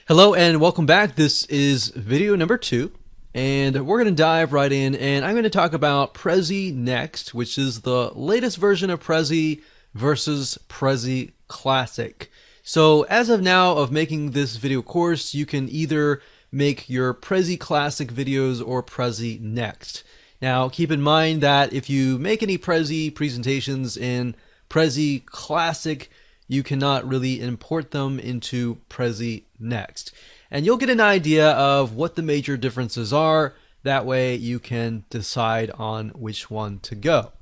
Hello and welcome back. This is video number 2 and we're going to dive right in and I'm going to talk about Prezi Next, which is the latest version of Prezi versus Prezi Classic. So as of now of making this video course, you can either make your Prezi Classic videos or Prezi Next. Now keep in mind that if you make any Prezi presentations in Prezi Classic, you cannot really import them into Prezi Next. And you'll get an idea of what the major differences are. That way you can decide on which one to go.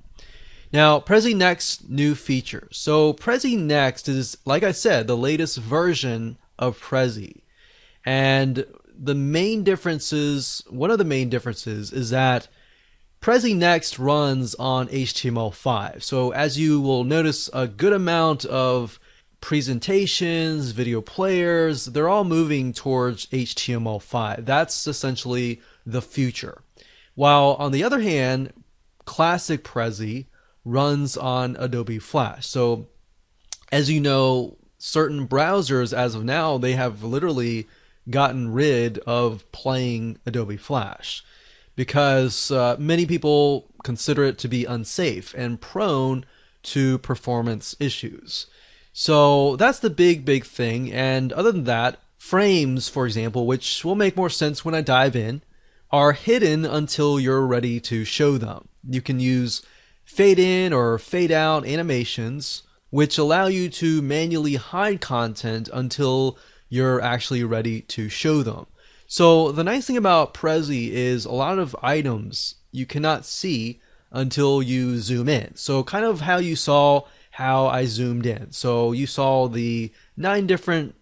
Now, Prezi Next new features. So Prezi Next is, like I said, the latest version of Prezi. And the main differences, one of the main differences is that Prezi Next runs on HTML5. So as you will notice, a good amount of presentations, video players, they're all moving towards HTML5. That's essentially the future. While on the other hand, Classic Prezi runs on Adobe Flash. So as you know, certain browsers as of now, they have literally gotten rid of playing Adobe Flash, because many people consider it to be unsafe and prone to performance issues. So that's the big thing. And other than that, frames, for example, which will make more sense when I dive in, are hidden until you're ready to show them. You can use fade in or fade out animations, which allow you to manually hide content until you're actually ready to show them. So the nice thing about Prezi is a lot of items you cannot see until you zoom in. So kind of how you saw how I zoomed in. So you saw the 9 different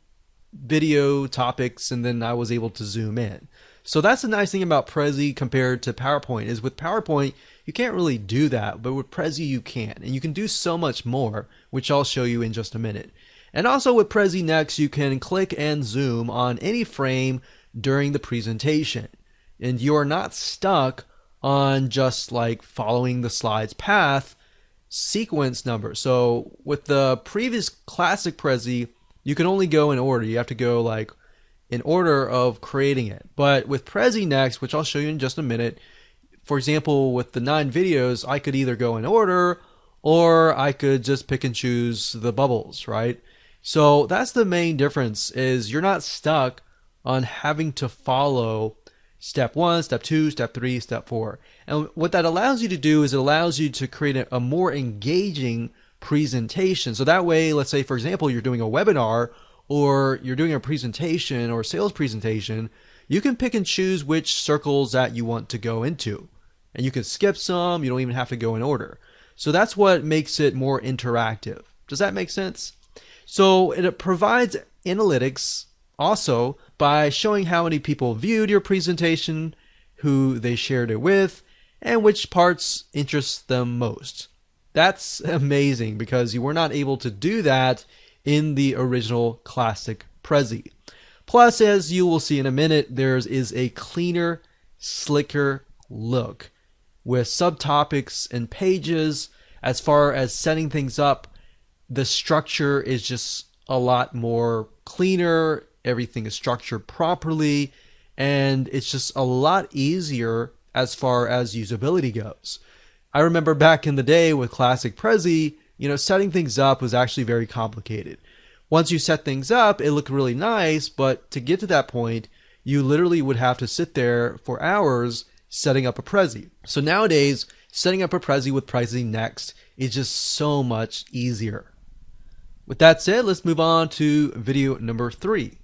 video topics and then I was able to zoom in. So that's the nice thing about Prezi compared to PowerPoint, is with PowerPoint you can't really do that, but with Prezi you can. And you can do so much more, which I'll show you in just a minute. And also with Prezi Next, you can click and zoom on any frame during the presentation, and you are not stuck on just like following the slide's path sequence number. So with the previous Classic Prezi, you can only go in order. You have to go like in order of creating it. But with Prezi Next, which I'll show you in just a minute, for example, with the 9 videos, I could either go in order or I could just pick and choose the bubbles, right? So that's the main difference, is you're not stuck on having to follow step 1, step 2, step 3, step 4. And what that allows you to do is it allows you to create a more engaging presentation. So that way, let's say, for example, you're doing a webinar or you're doing a presentation or a sales presentation, you can pick and choose which circles that you want to go into. And you can skip some, you don't even have to go in order. So that's what makes it more interactive. Does that make sense? So it provides analytics also by showing how many people viewed your presentation, who they shared it with, and which parts interest them most. That's amazing because you were not able to do that in the original Classic Prezi. Plus, as you will see in a minute, there is a cleaner, slicker look with subtopics and pages. As far as setting things up, the structure is just a lot more cleaner. Everything is structured properly, and it's just a lot easier as far as usability goes. I remember back in the day with Classic Prezi, setting things up was actually very complicated. Once you set things up, it looked really nice, but to get to that point, you literally would have to sit there for hours setting up a Prezi. So nowadays, setting up a Prezi with Prezi Next is just so much easier. With that said, let's move on to video number 3.